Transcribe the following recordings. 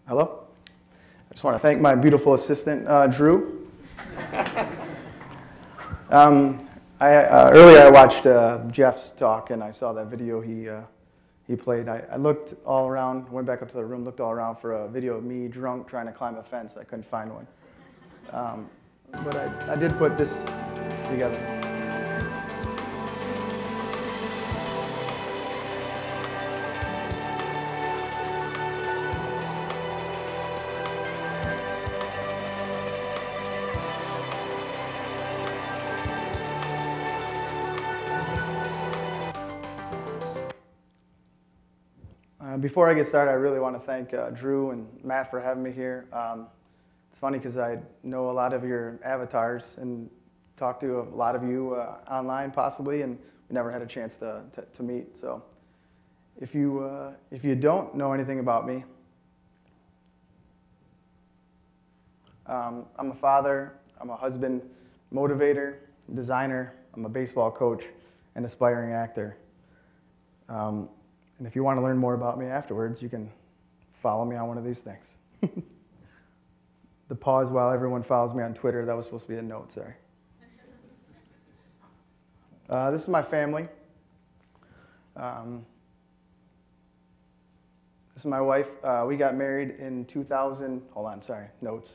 Hello. I just want to thank my beautiful assistant, Drew. Earlier I watched Jeff's talk, and I saw that video he played. I looked all around, went back up to the room, looked all around for a video of me drunk trying to climb a fence. I couldn't find one. But I did put this together. Before I get started, I really want to thank Drew and Matt for having me here. It's funny because I know a lot of your avatars and talked to a lot of you online possibly, and we never had a chance to meet. So if you don't know anything about me, I'm a father, I'm a husband, motivator, designer, I'm a baseball coach, and aspiring actor. And if you want to learn more about me afterwards, you can follow me on one of these things. The pause while everyone follows me on Twitter, that was supposed to be a note, sorry. This is my family. This is my wife. We got married in 2000, hold on, sorry, notes.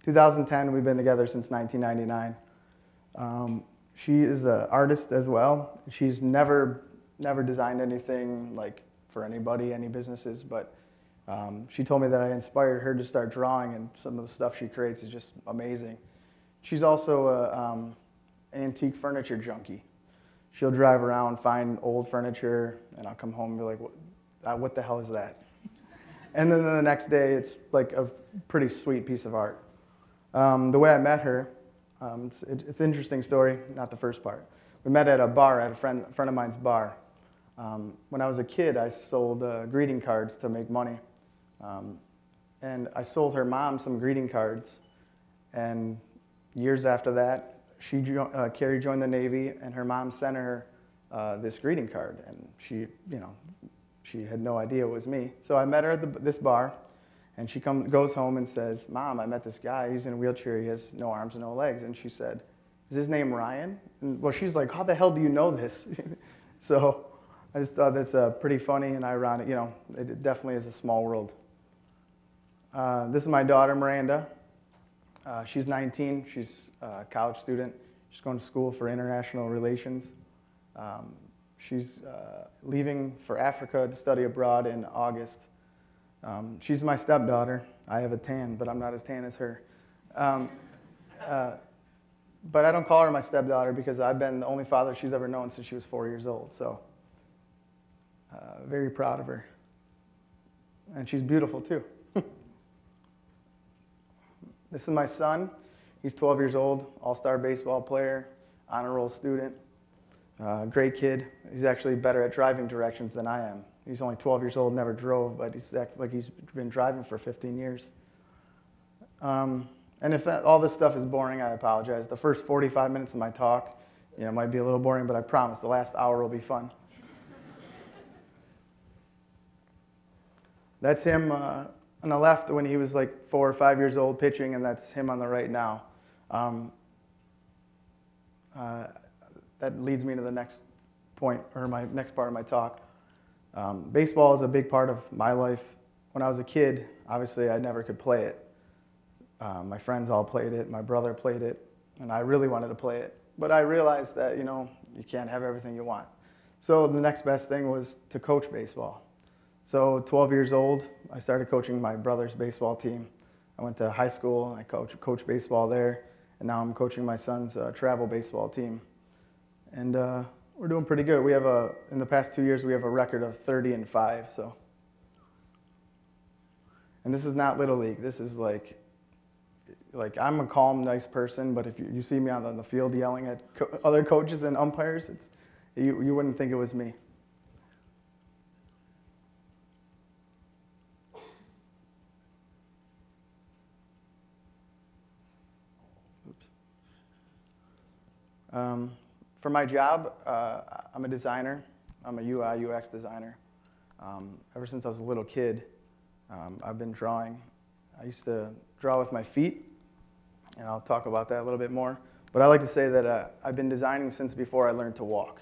2010, we've been together since 1999. She is an artist as well. She's never designed anything like for anybody, any businesses, but she told me that I inspired her to start drawing, and some of the stuff she creates is just amazing. She's also an antique furniture junkie. She'll drive around, find old furniture, and I'll come home and be like, what the hell is that? And then the next day, it's like a pretty sweet piece of art. The way I met her, it's an interesting story, not the first part. We met at a bar, at a friend of mine's bar. When I was a kid, I sold greeting cards to make money. And I sold her mom some greeting cards. And years after that, Carrie joined the Navy, and her mom sent her this greeting card. And she had no idea it was me. So I met her at this bar, and she goes home and says, "Mom, I met this guy. He's in a wheelchair. He has no arms and no legs." And she said, "Is his name Ryan?" And, well, she's like, "How the hell do you know this?" So I just thought that's pretty funny and ironic. You know, it definitely is a small world. This is my daughter, Miranda. She's 19. She's a college student. She's going to school for international relations. She's leaving for Africa to study abroad in August. She's my stepdaughter. I have a tan, but I'm not as tan as her. But I don't call her my stepdaughter because I've been the only father she's ever known since she was 4 years old. So very proud of her. And she's beautiful too. This is my son. He's 12 years old, all-star baseball player, honor roll student, great kid. He's actually better at driving directions than I am. He's only 12 years old, never drove, but he's acting like he's been driving for 15 years. And if all this stuff is boring, I apologize. The first 45 minutes of my talk, might be a little boring, but I promise the last hour will be fun. That's him on the left when he was like 4 or 5 years old pitching, and that's him on the right now. That leads me to the next point, or my next part of my talk. Baseball is a big part of my life. When I was a kid, obviously I never could play it. My friends all played it, my brother played it, and I really wanted to play it. But I realized that, you can't have everything you want. So the next best thing was to coach baseball. So 12 years old, I started coaching my brother's baseball team. I went to high school, and I coached baseball there, and now I'm coaching my son's travel baseball team. And we're doing pretty good. We have in the past 2 years, we have a record of 30-5. So, and this is not Little League. This is like I'm a calm, nice person, but if you see me on the field yelling at other coaches and umpires, you wouldn't think it was me. For my job, I'm a designer. I'm a UI, UX designer. Ever since I was a little kid, I've been drawing. I used to draw with my feet, and I'll talk about that a little bit more. But I like to say that I've been designing since before I learned to walk.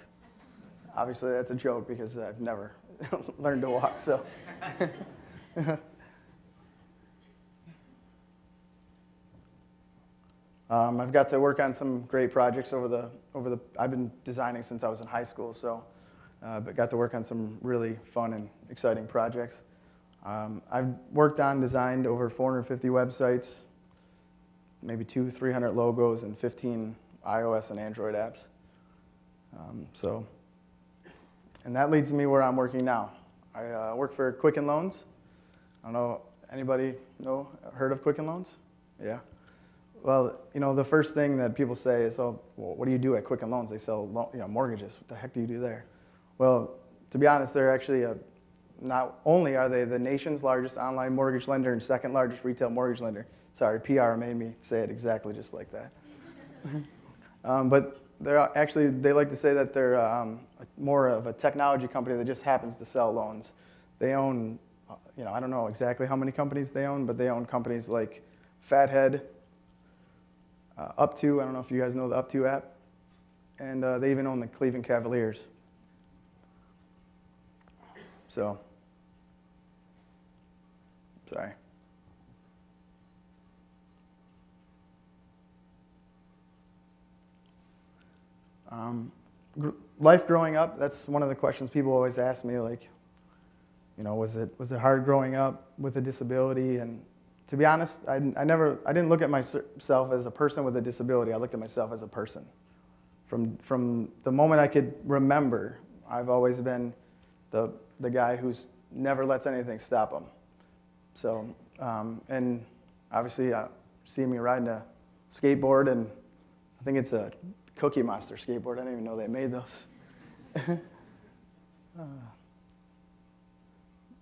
Obviously, that's a joke because I've never learned to walk. So, I've got to work on some great projects I've been designing since I was in high school. So, but got to work on some really fun and exciting projects. I've worked on, designed over 450 websites, maybe 200-300 logos, and 15 iOS and Android apps. And that leads me where I'm working now. I work for Quicken Loans. I don't know, anybody heard of Quicken Loans? Yeah. Well, the first thing that people say is, "Oh, well, what do you do at Quicken Loans? They sell mortgages. What the heck do you do there?" Well, to be honest, they're actually not only are they the nation's largest online mortgage lender and second largest retail mortgage lender. Sorry, PR made me say it exactly just like that. But they like to say that they're more of a technology company that just happens to sell loans. They own, I don't know exactly how many companies they own, but they own companies like Fathead, Up2, I don't know if you guys know the Up2 app, and they even own the Cleveland Cavaliers. So, sorry. Life growing up, that's one of the questions people always ask me, like, was it hard growing up with a disability? And to be honest, I didn't look at myself as a person with a disability. I looked at myself as a person. From the moment I could remember, I've always been the guy who's never lets anything stop him. So, and obviously, see me riding a skateboard, and I think it's a Cookie Monster skateboard. I didn't even know they made those.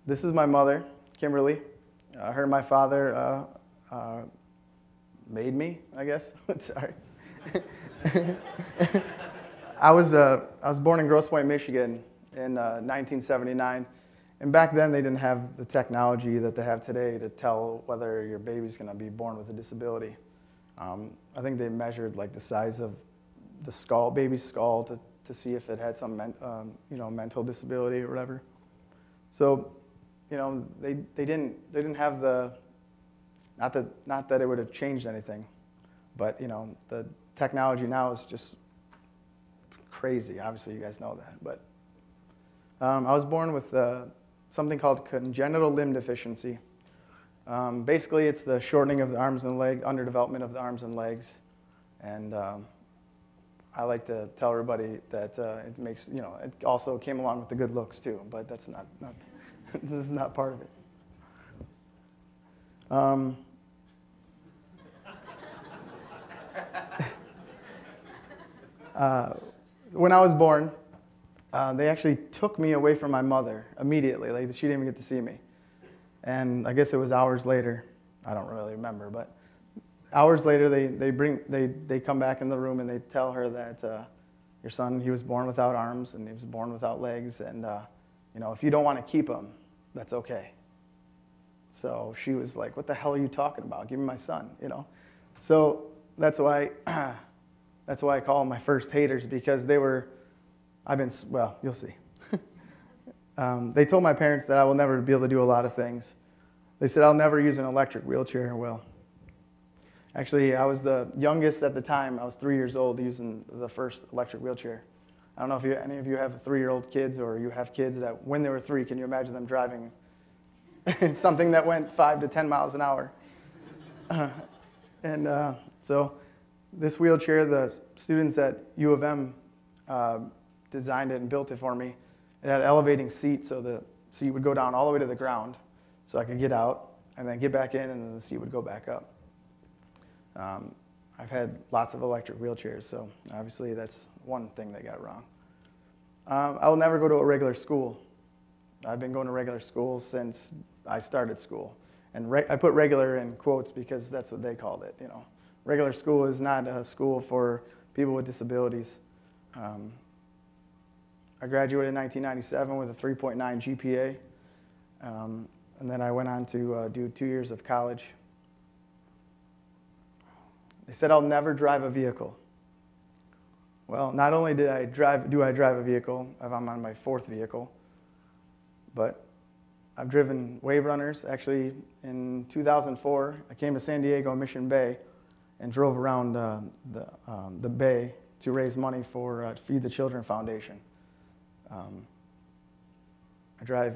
This is my mother, Kimberly. Her and my father made me, I guess. Sorry. I was born in Grosse Pointe, Michigan in 1979. And back then, they didn't have the technology that they have today to tell whether your baby's going to be born with a disability. I think they measured like the size of the skull, baby's skull, to see if it had some mental disability or whatever. So, they didn't have the, not that it would have changed anything, but the technology now is just crazy. Obviously, you guys know that. But I was born with something called congenital limb deficiency. Basically, it's the shortening of the arms and legs, underdevelopment of the arms and legs, and I like to tell everybody that it makes, it also came along with the good looks too, but that's not this is not part of it. When I was born, they actually took me away from my mother immediately. Like, she didn't even get to see me. And I guess it was hours later. I don't really remember, but hours later, they come back in the room and they tell her that your son, he was born without arms and he was born without legs, and if you don't want to keep him, that's okay. So she was like, "What the hell are you talking about? Give me my son," So that's why I call them my first haters, because well, you'll see. They told my parents that I will never be able to do a lot of things. They said I'll never use an electric wheelchair. Well, actually, I was the youngest at the time. I was 3 years old using the first electric wheelchair. I don't know if any of you have 3-year-old kids, or you have kids that when they were 3, can you imagine them driving something that went 5 to 10 miles an hour? So this wheelchair, the students at U of M designed it and built it for me. It had an elevating seat, so the seat would go down all the way to the ground, so I could get out and then get back in, and then the seat would go back up. I've had lots of electric wheelchairs, so obviously that's one thing they got wrong. I will never go to a regular school. I've been going to regular school since I started school. And I put regular in quotes because that's what they called it. Regular school is not a school for people with disabilities. I graduated in 1997 with a 3.9 GPA. And then I went on to do 2 years of college They said I'll never drive a vehicle. Well, not only do I drive a vehicle, I'm on my 4th vehicle, but I've driven wave runners. Actually, in 2004, I came to San Diego Mission Bay and drove around the bay to raise money for Feed the Children Foundation. I drive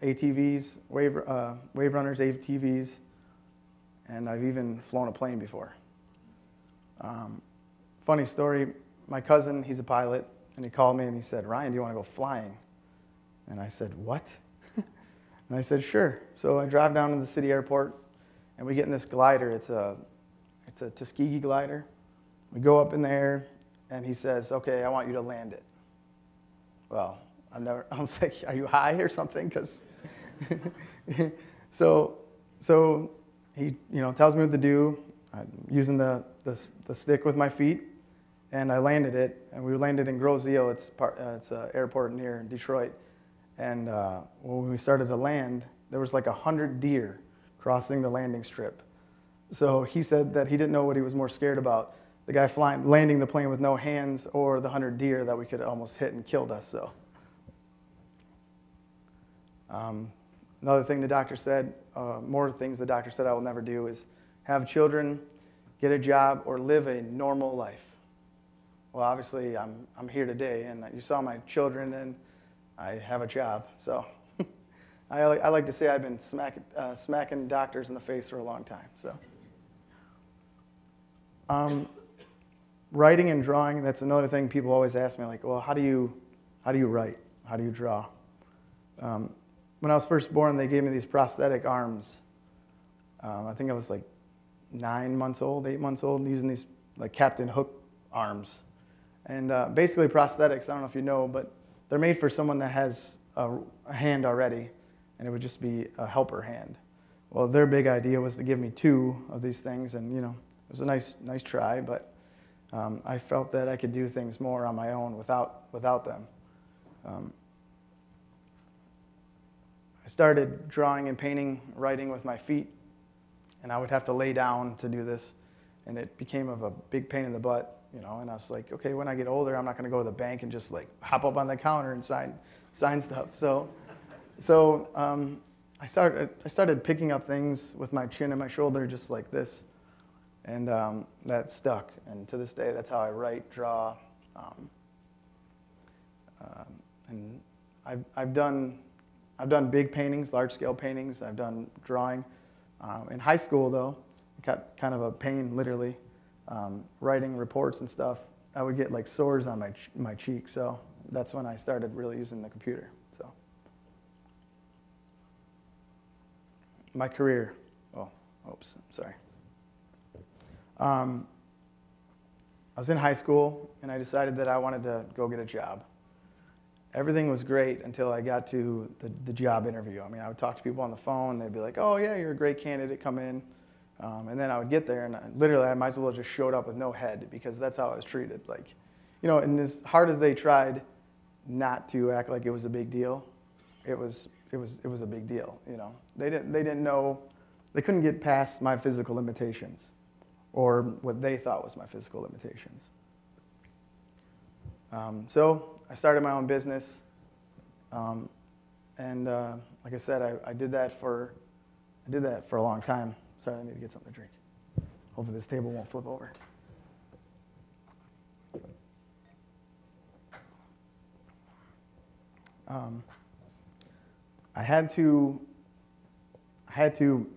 ATVs, wave runners, ATVs, and I've even flown a plane before. Funny story, my cousin, he's a pilot, and he called me and he said, "Ryan, do you want to go flying?" And I said, "What?" And I said, "Sure." So I drive down to the city airport, and we get in this glider. It's a Tuskegee glider. We go up in the air, and he says, "Okay, I want you to land it." Well, I was like, "Are you high or something?" Because so he tells me what to do. I'm using the stick with my feet, and I landed it. And we landed in Grosse-Ile. It's an airport near Detroit. And when we started to land, there was like 100 deer crossing the landing strip. So he said that he didn't know what he was more scared about, the guy landing the plane with no hands or the 100 deer that we could almost hit and killed us. So another thing the doctor said, more things the doctor said I will never do is have children, get a job, or live a normal life. Well, obviously I'm here today, and you saw my children, and I have a job. So I like to say I've been smacking doctors in the face for a long time. So writing and drawing, that's another thing people always ask me, like, well, how do you write? How do you draw? When I was first born, they gave me these prosthetic arms. I think I was like 9 months old, 8 months old, using these like Captain Hook arms. And basically prosthetics, I don't know if you know, but they're made for someone that has a hand already, and it would just be a helper hand. Well, their big idea was to give me 2 of these things, and it was a nice try, but I felt that I could do things more on my own without them. I started drawing and painting, writing with my feet, and I would have to lay down to do this, and it became a big pain in the butt, and I was like, okay, when I get older, I'm not going to go to the bank and just like hop up on the counter and sign stuff. So I started picking up things with my chin and my shoulder just like this, and that stuck. And to this day, that's how I write, draw, and I've done big paintings, large-scale paintings. I've done drawing. In high school, though, I got kind of a pain, literally, writing reports and stuff. I would get like sores on my cheek, so that's when I started really using the computer. So my career. Oops, sorry. I was in high school, and I decided that I wanted to go get a job. Everything was great until I got to the job interview. I mean, I would talk to people on the phone. They'd be like, "Oh, yeah, you're a great candidate. Come in." And then I would get there, and literally I might as well have just showed up with no head, because that's how I was treated. Like, and as hard as they tried not to act like it was a big deal, it was a big deal. They didn't know, they couldn't get past my physical limitations, or what they thought was my physical limitations. So I started my own business, and like I said, I did that for a long time. Sorry, I need to get something to drink. Hopefully this table won't flip over. I had to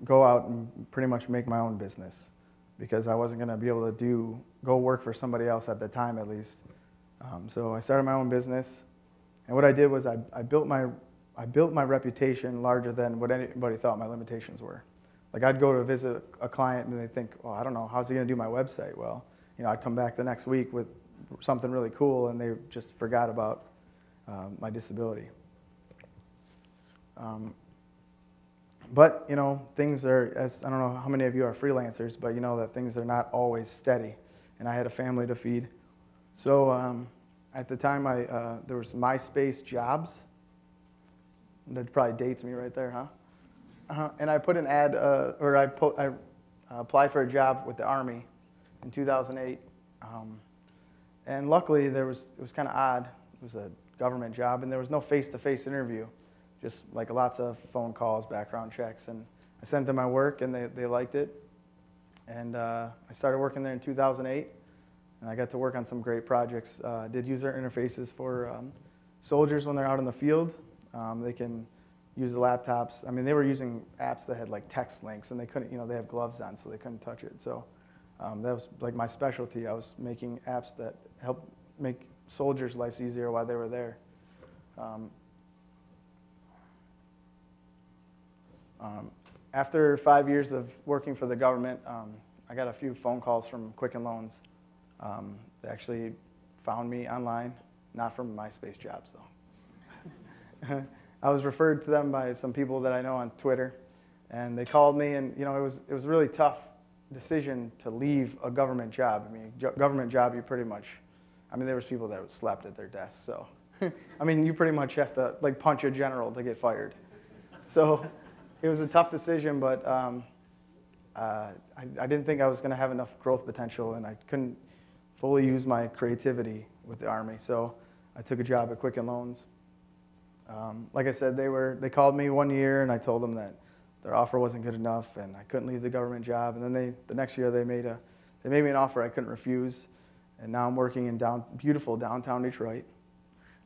go out and pretty much make my own business, because I wasn't going to be able to go work for somebody else at the time, at least. So I started my own business, and what I did was I built my reputation larger than what anybody thought my limitations were. Like, I'd go to visit a client, and they'd think, well, I don't know, how's he going to do my website? Well, I'd come back the next week with something really cool, and they just forgot about my disability. But, things are, I don't know how many of you are freelancers, but you know that things are not always steady, and I had a family to feed. So at the time, there was MySpace jobs. That probably dates me right there, huh? And I put an ad, I applied for a job with the Army in 2008. And luckily, it was kind of odd. It was a government job, and there was no face-to-face interview, just like lots of phone calls, background checks. And I sent them my work, and they liked it. And I started working there in 2008, and I got to work on some great projects. Did user interfaces for soldiers when they're out in the field. They can use the laptops. I mean, they were using apps that had like text links, and they couldn't, they have gloves on, so they couldn't touch it. So that was like my specialty. I was making apps that help make soldiers' lives easier while they were there. After 5 years of working for the government, I got a few phone calls from Quicken Loans. They actually found me online, not from MySpace jobs though. I was referred to them by some people that I know on Twitter, and they called me, and it was a really tough decision to leave a government job. I mean, government job, you pretty much, there was people that slept at their desks, so you pretty much have to like punch a general to get fired. So it was a tough decision, but I didn't think I was going to have enough growth potential, and I couldn't fully use my creativity with the Army. So I took a job at Quicken Loans. Like I said, they called me 1 year, and I told them that their offer wasn't good enough, and I couldn't leave the government job. And then the next year they made me an offer I couldn't refuse, and now I'm working in beautiful downtown Detroit,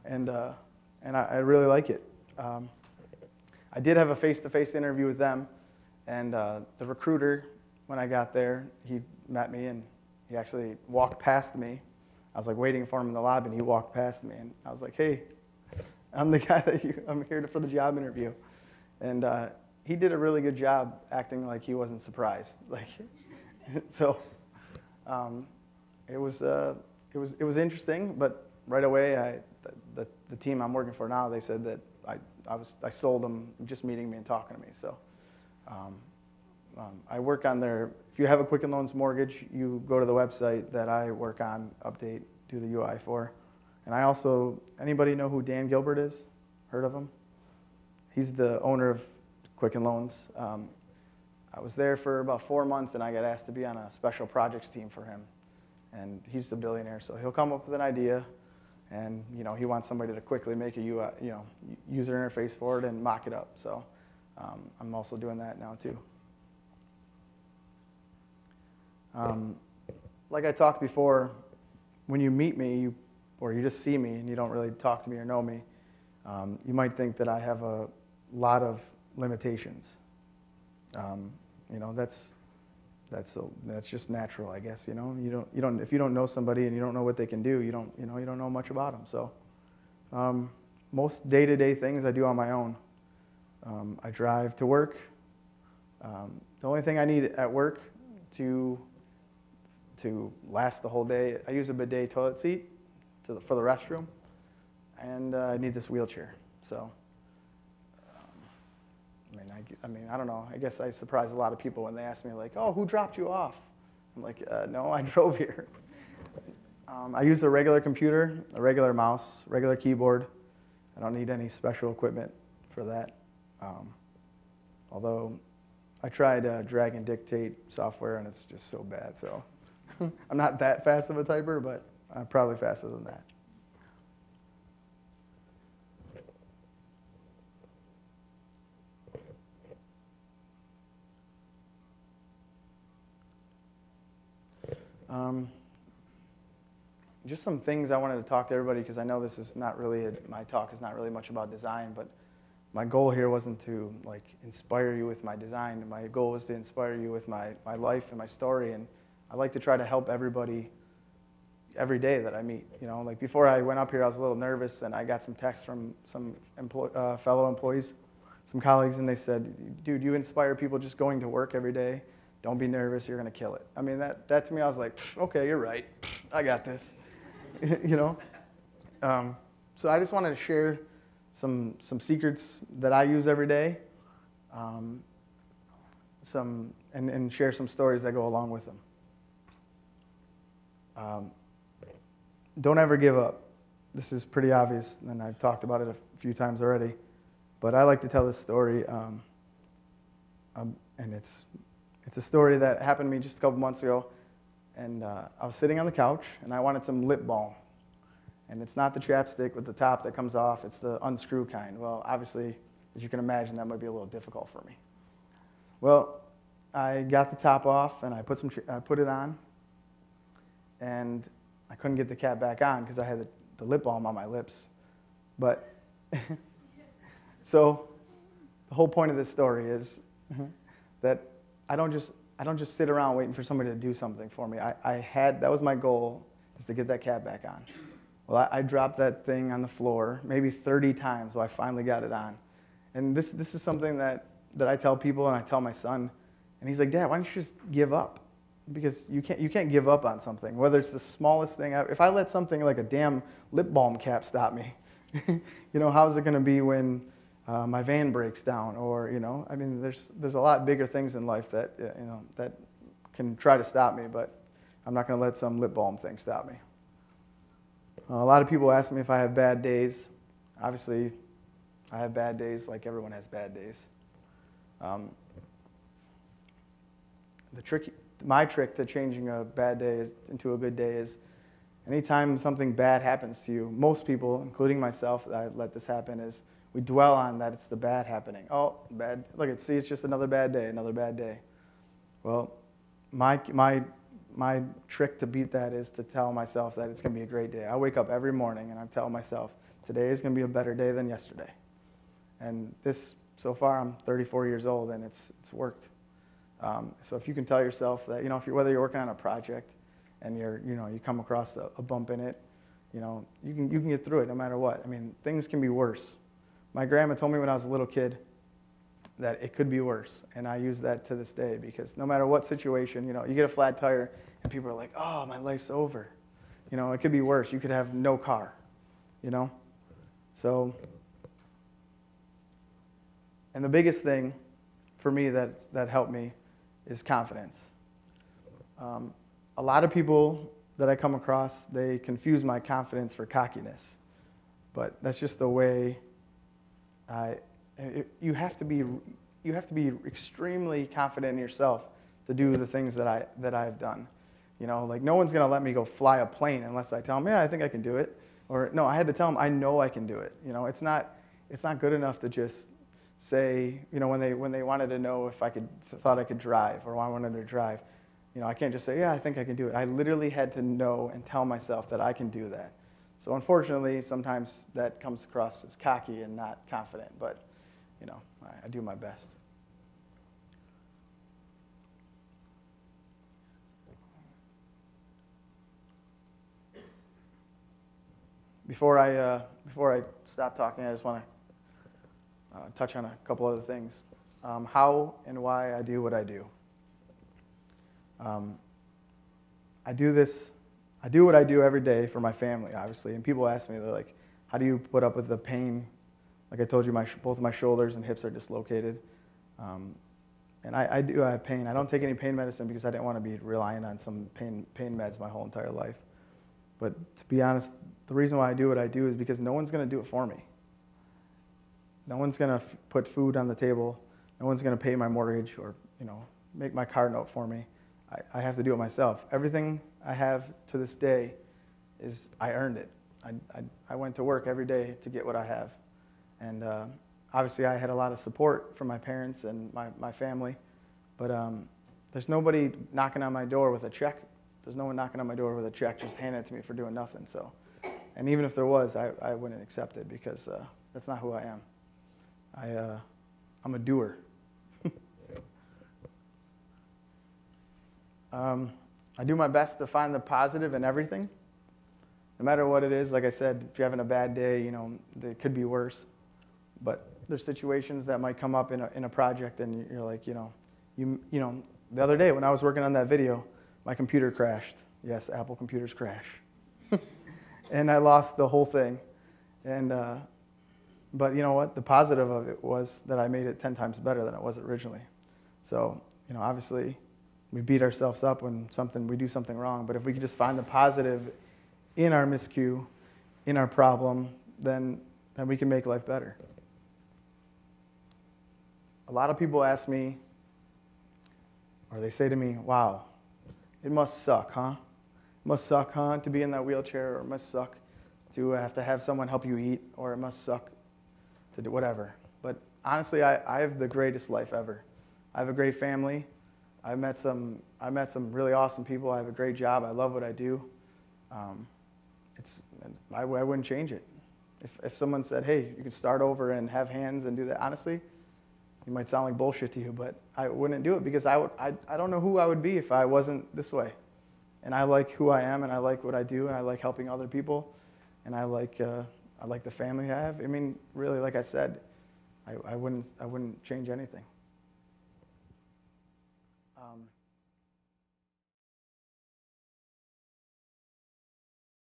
and I really like it. I did have a face-to-face interview with them, and the recruiter, when I got there, he met me, and he actually walked past me. I was like waiting for him in the lobby, and he walked past me, and I was like, "Hey, I'm the guy I'm here for the job interview." And he did a really good job acting like he wasn't surprised. So it was interesting, but right away, the team I'm working for now, they said that I sold them just meeting me and talking to me. So I work on if you have a Quicken Loans mortgage, you go to the website that I work on, update, do the UI for. And I also, anybody know who Dan Gilbert is? Heard of him? He's the owner of Quicken Loans. I was there for about 4 months, and I got asked to be on a special projects team for him. And he's a billionaire, so he'll come up with an idea, and he wants somebody to quickly make a user interface for it and mock it up. So I'm also doing that now too. Like I talked before, when you meet me, or you just see me and you don't really talk to me or know me, you might think that I have a lot of limitations. That's just natural, I guess. If you don't know somebody and you don't know what they can do, you don't know much about them. So most day-to-day things I do on my own. I drive to work. The only thing I need at work to last the whole day, I use a bidet toilet seat for the restroom, and I need this wheelchair. So, I don't know. I guess I surprise a lot of people when they ask me, like, "Oh, who dropped you off?" I'm like, "No, I drove here." I use a regular computer, a regular mouse, regular keyboard. I don't need any special equipment for that. Although I tried drag and dictate software, and it's just so bad. So I'm not that fast of a typer, but I'm probably faster than that. Just some things I wanted to talk to everybody, because I know this is not really, my talk is not really much about design, but my goal here wasn't to inspire you with my design. My goal was to inspire you with my life and my story, and I like to try to help everybody every day that I meet. Before I went up here, I was a little nervous, and I got some texts from some fellow employees, some colleagues, and they said, "Dude, you inspire people just going to work every day. Don't be nervous, you're going to kill it." That to me, I was like, "Okay, you're right. I got this." So I just wanted to share some secrets that I use every day, and share some stories that go along with them. Don't ever give up. This is pretty obvious, and I've talked about it a few times already, but I like to tell this story, and it's a story that happened to me just a couple months ago. And I was sitting on the couch, and I wanted some lip balm. And it's not the chapstick with the top that comes off, it's the unscrew kind. Well, obviously, as you can imagine, that might be a little difficult for me. Well, I got the top off, and I put it on, and I couldn't get the cap back on because I had the lip balm on my lips. But, so, the whole point of this story is that I don't just sit around waiting for somebody to do something for me. That was my goal, is to get that cap back on. Well, I dropped that thing on the floor maybe 30 times, so I finally got it on. And this is something that I tell people, and I tell my son, and he's like, Dad, why don't you just give up? Because you can't give up on something, whether it's the smallest thing. If I let something like a damn lip balm cap stop me, how's it going to be when my van breaks down? Or, I mean, there's a lot bigger things in life that, that can try to stop me, but I'm not going to let some lip balm thing stop me. A lot of people ask me if I have bad days. Obviously, I have bad days like everyone has bad days. My trick to changing a bad day into a good day is anytime something bad happens to you, most people, including myself, that I let this happen, is we dwell on that it's the bad happening. Oh, bad. Look, it's just another bad day, another bad day. Well, my trick to beat that is to tell myself that it's going to be a great day. I wake up every morning and I tell myself, today is going to be a better day than yesterday. And so far, I'm 34 years old, and it's worked. So if you can tell yourself that, whether you're working on a project and you come across a bump in it, you can get through it no matter what. I mean, things can be worse. My grandma told me when I was a little kid that it could be worse, and I use that to this day, because no matter what situation, you get a flat tire and people are like, oh, my life's over. It could be worse. You could have no car, So, and the biggest thing for me that helped me is confidence. A lot of people that I come across, they confuse my confidence for cockiness, but that's just the way you have to be extremely confident in yourself to do the things that I've done. Like no one's gonna let me go fly a plane unless I tell them, yeah, I think I can do it. Or no, I had to tell them I know I can do it. It's not good enough to just say, when they wanted to know if thought I could drive or I wanted to drive, I can't just say, yeah, I think I can do it. I literally had to know and tell myself that I can do that. So unfortunately, sometimes that comes across as cocky and not confident, but I do my best. Before I stop talking, I just want to touch on a couple other things. How and why I do what I do. I do what I do every day for my family, obviously. And people ask me, they're like, how do you put up with the pain? Like I told you, both of my shoulders and hips are dislocated. And I do have pain. I don't take any pain medicine because I didn't want to be relying on some pain meds my whole entire life. But to be honest, the reason why I do what I do is because no one's going to do it for me. No one's going to put food on the table. No one's going to pay my mortgage or make my car note for me. I have to do it myself. Everything I have to this day is I earned it. I went to work every day to get what I have. And obviously I had a lot of support from my parents and my family. But there's nobody knocking on my door with a check. There's no one knocking on my door with a check just handing it to me for doing nothing. So, and even if there was, I wouldn't accept it because that's not who I am. I'm a doer. I do my best to find the positive in everything, no matter what it is. Like I said, if you're having a bad day, it could be worse. But there's situations that might come up in a project, and you're like, the other day when I was working on that video, my computer crashed. Yes, Apple computers crash, and I lost the whole thing. And but you know what? The positive of it was that I made it 10 times better than it was originally. So obviously, we beat ourselves up when we do something wrong. But if we could just find the positive in our miscue, in our problem, then we can make life better. A lot of people ask me, or they say to me, wow, It must suck, huh? It must suck, huh, to be in that wheelchair, or it must suck to have someone help you eat, or it must suck to do whatever. But honestly, I have the greatest life ever. I have a great family. I met some really awesome people. I have a great job. I love what I do. I wouldn't change it. If someone said, hey, you can start over and have hands and do that, honestly, it might sound like bullshit to you, but I wouldn't do it, because I don't know who I would be if I wasn't this way. And I like who I am, and I like what I do, and I like helping other people, and I like the family I have. I mean, really, like I said, I wouldn't change anything.